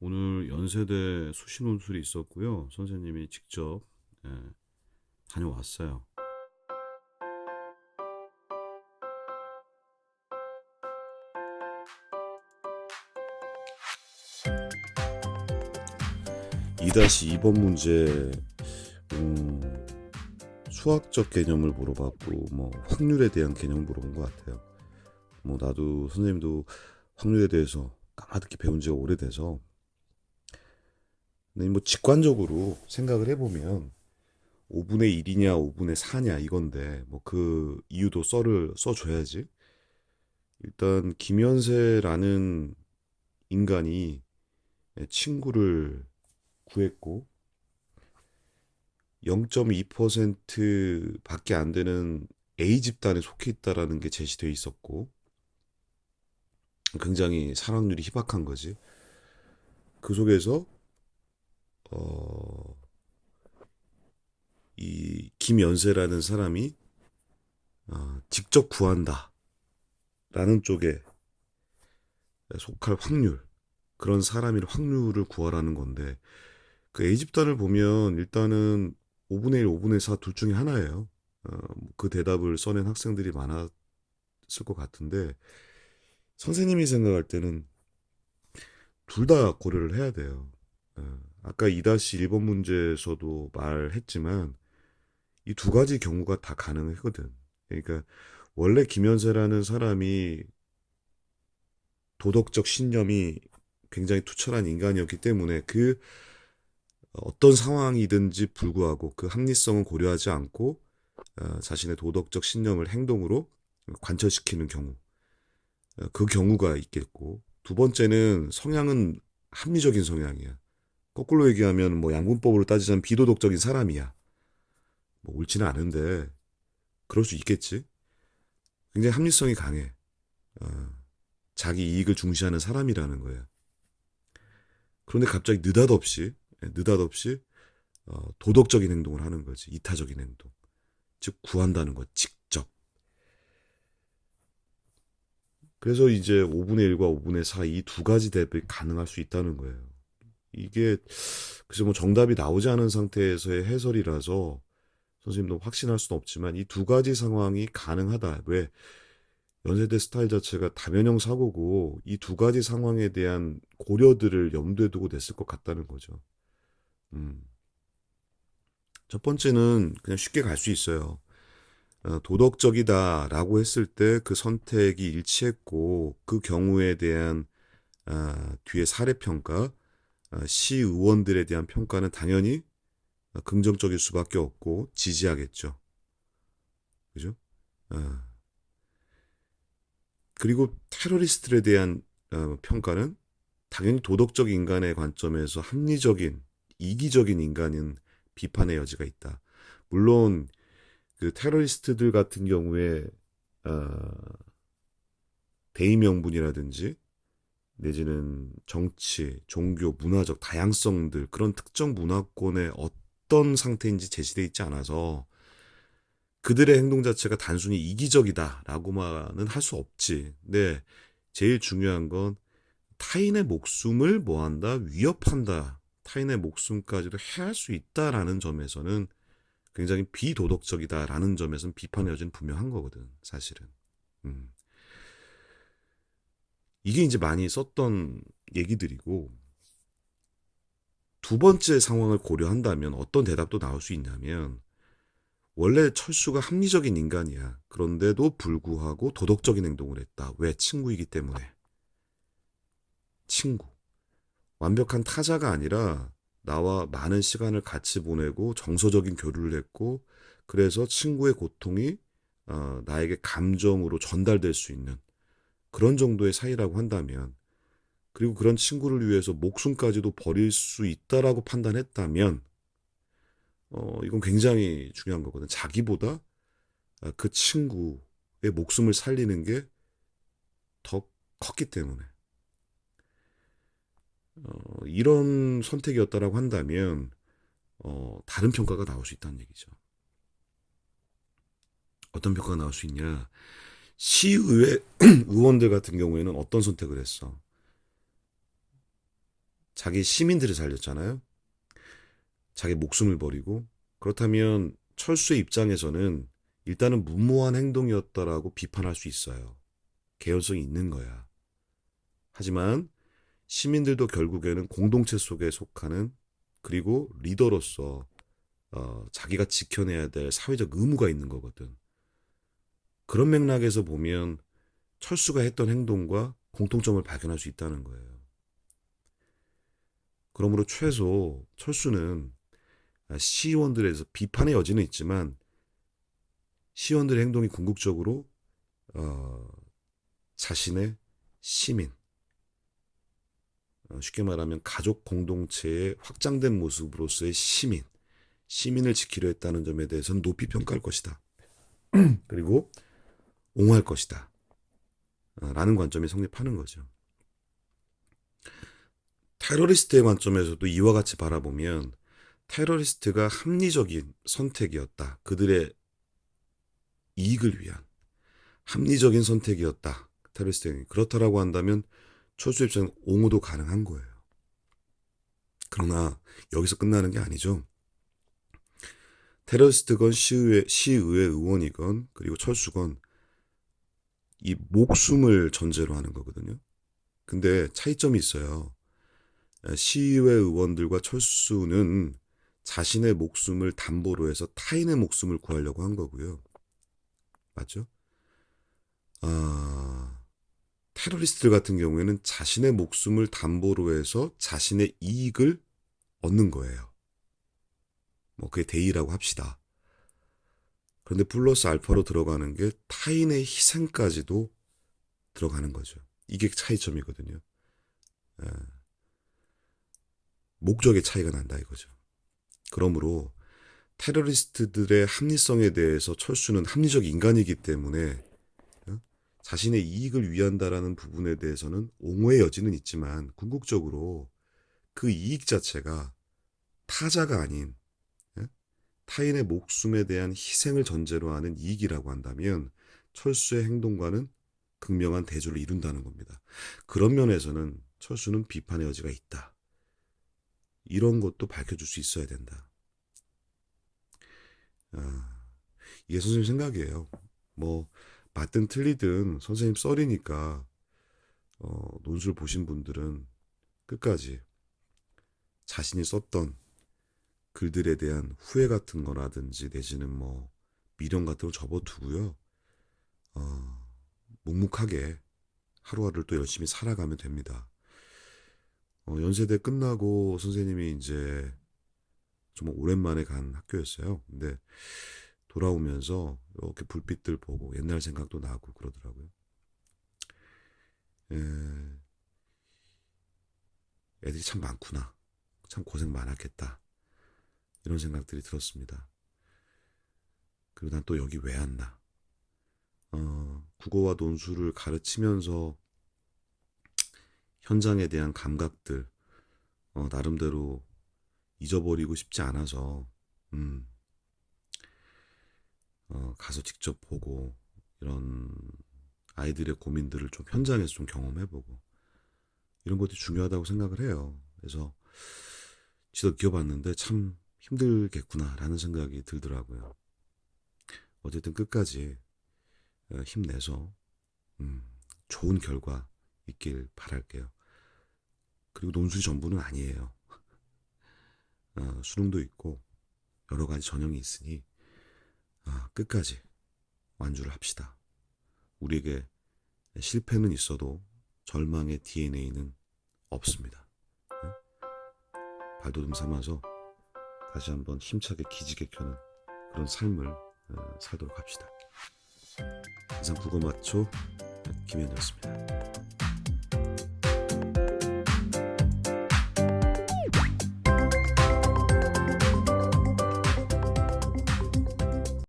오늘 연세대 수시논술이 있었고요. 선생님이 직접 예, 다녀왔어요. 이 2번 문제 음, 수학적 개념을 물어봤고 확률에 대한 개념을 물어본 것 같아요. 나도 선생님도 확률에 대해서 까마득히 배운 지가 오래돼서 근데 직관적으로 생각을 해보면 5분의 1이냐 5분의 4냐 이건데 그 이유도 써줘야지. 일단 김연세라는 인간이 친구를 구했고 0.2% 밖에 안 되는 A 집단에 속해 있다라는 게 제시되어 있었고 굉장히 사랑률이 희박한 거지. 그 속에서 어, 이 김연세라는 사람이 직접 구한다라는 쪽에 속할 확률, 그런 사람이 확률을 구하라는 건데 그 A 집단을 보면 일단은 5분의 1, 5분의 4 둘 중에 하나예요. 그 대답을 써낸 학생들이 많았을 것 같은데 선생님이 생각할 때는 둘 다 고려를 해야 돼요. 아까 2-1번 문제에서도 말했지만 이 두 가지 경우가 다 가능하거든. 그러니까 원래 김연세라는 사람이 도덕적 신념이 굉장히 투철한 인간이었기 때문에 그 어떤 상황이든지 불구하고 그 합리성은 고려하지 않고 자신의 도덕적 신념을 행동으로 관철시키는 경우, 그 경우가 있겠고, 두 번째는 성향은 합리적인 성향이야. 거꾸로 얘기하면 양분법으로 따지자면 비도덕적인 사람이야. 옳지는 않은데 그럴 수 있겠지. 굉장히 합리성이 강해. 어, 자기 이익을 중시하는 사람이라는 거야. 그런데 갑자기 느닷없이 도덕적인 행동을 하는 거지. 이타적인 행동. 즉 구한다는 것 직접. 그래서 이제 5분의 1과 5분의 4 이 두 가지 대입이 가능할 수 있다는 거예요. 이게 그래서 정답이 나오지 않은 상태에서의 해설이라서 선생님도 확신할 수는 없지만 이 두 가지 상황이 가능하다. 왜? 연세대 스타일 자체가 다변형 사고고 이 두 가지 상황에 대한 고려들을 염두에 두고 냈을 것 같다는 거죠. 음. 첫 번째는 그냥 쉽게 갈 수 있어요. 도덕적이다라고 했을 때 그 선택이 일치했고 그 경우에 대한 뒤에 사례 평가, 시의원들에 대한 평가는 당연히 긍정적일 수밖에 없고 지지하겠죠. 그죠? 어, 그리고 테러리스트에 대한 평가는 당연히 도덕적 인간의 관점에서 합리적인, 이기적인 인간인 비판의 여지가 있다. 물론 그 테러리스트들 같은 경우에 어, 대의 명분이라든지 내지는 정치, 종교, 문화적 다양성들 그런 특정 문화권의 어떤 상태인지 제시되어 있지 않아서 그들의 행동 자체가 단순히 이기적이다라고만은 할 수 없지. 근데 제일 중요한 건 타인의 목숨을 뭐한다? 위협한다. 타인의 목숨까지도 해할 수 있다라는 점에서는 굉장히 비도덕적이다라는 점에서는 비판의 여지는 분명한 거거든, 사실은. 음. 이게 이제 많이 썼던 얘기들이고, 두 번째 상황을 고려한다면 어떤 대답도 나올 수 있냐면, 원래 철수가 합리적인 인간이야. 그런데도 불구하고 도덕적인 행동을 했다. 왜? 친구이기 때문에. 친구. 완벽한 타자가 아니라 나와 많은 시간을 같이 보내고 정서적인 교류를 했고 그래서 친구의 고통이 나에게 감정으로 전달될 수 있는 그런 정도의 사이라고 한다면 그리고 그런 친구를 위해서 목숨까지도 버릴 수 있다라고 판단했다면 이건 굉장히 중요한 거거든. 자기보다 그 친구의 목숨을 살리는 게 더 컸기 때문에 이런 선택이었다라고 한다면 다른 평가가 나올 수 있다는 얘기죠. 어떤 평가가 나올 수 있냐? 시의회 의원들 같은 경우에는 어떤 선택을 했어? 자기 시민들을 살렸잖아요. 자기 목숨을 버리고. 그렇다면 철수의 입장에서는 일단은 무모한 행동이었다라고 비판할 수 있어요. 개연성이 있는 거야. 하지만 시민들도 결국에는 공동체 속에 속하는, 그리고 리더로서 자기가 지켜내야 될 사회적 의무가 있는 거거든. 그런 맥락에서 보면 철수가 했던 행동과 공통점을 발견할 수 있다는 거예요. 그러므로 최소 철수는 시의원들에서 비판의 여지는 있지만 시의원들의 행동이 궁극적으로 자신의 시민, 쉽게 말하면 가족 공동체의 확장된 모습으로서의 시민을 지키려 했다는 점에 대해서는 높이 평가할 것이다. 그리고 옹호할 것이다. 라는 관점이 성립하는 거죠. 테러리스트의 관점에서도 이와 같이 바라보면 테러리스트가 합리적인 선택이었다. 그들의 이익을 위한 합리적인 선택이었다. 테러리스트는 그렇다라고 한다면 철수 입장은 옹호도 가능한 거예요. 그러나 여기서 끝나는 게 아니죠. 테러리스트건 시의회 의원이건 그리고 철수건 이 목숨을 전제로 하는 거거든요. 근데 차이점이 있어요. 시의회 의원들과 철수는 자신의 목숨을 담보로 해서 타인의 목숨을 구하려고 한 거고요. 맞죠? 테러리스트들 같은 경우에는 자신의 목숨을 담보로 해서 자신의 이익을 얻는 거예요. 뭐 그게 대의라고 합시다. 그런데 플러스 알파로 들어가는 게 타인의 희생까지도 들어가는 거죠. 이게 차이점이거든요. 목적의 차이가 난다 이거죠. 그러므로 테러리스트들의 합리성에 대해서 철수는 합리적 인간이기 때문에 자신의 이익을 위한다라는 부분에 대해서는 옹호의 여지는 있지만 궁극적으로 그 이익 자체가 타자가 아닌 타인의 목숨에 대한 희생을 전제로 하는 이익이라고 한다면 철수의 행동과는 극명한 대조를 이룬다는 겁니다. 그런 면에서는 철수는 비판의 여지가 있다. 이런 것도 밝혀줄 수 있어야 된다. 이게 선생님 생각이에요. 뭐 맞든 틀리든 선생님 썰이니까 논술 보신 분들은 끝까지 자신이 썼던 글들에 대한 후회 같은 거라든지 내지는 뭐 미련 같은 거 접어두고요. 묵묵하게 하루하루를 또 열심히 살아가면 됩니다. 연세대 끝나고 선생님이 이제 정말 오랜만에 간 학교였어요. 근데 돌아오면서 이렇게 불빛들 보고 옛날 생각도 나고 그러더라고요. 애들이 참 많구나. 참 고생 많았겠다. 이런 생각들이 들었습니다. 그리고 난 또 여기 왜 왔나. 국어와 논술을 가르치면서 현장에 대한 감각들 나름대로 잊어버리고 싶지 않아서 가서 직접 보고 이런 아이들의 고민들을 좀 현장에서 좀 경험해보고 이런 것도 중요하다고 생각을 해요. 그래서 지도 느껴봤는데 참 힘들겠구나라는 생각이 들더라고요. 어쨌든 끝까지 힘내서 좋은 결과 있길 바랄게요. 그리고 논술이 전부는 아니에요. 수능도 있고 여러 가지 전형이 있으니 끝까지 완주를 합시다. 우리에게 실패는 있어도 절망의 DNA는 없습니다. 네? 발돋움 삼아서 다시 한번 힘차게 기지개 켜는 그런 삶을 살도록 합시다. 이상 국어마초 김현이었습니다.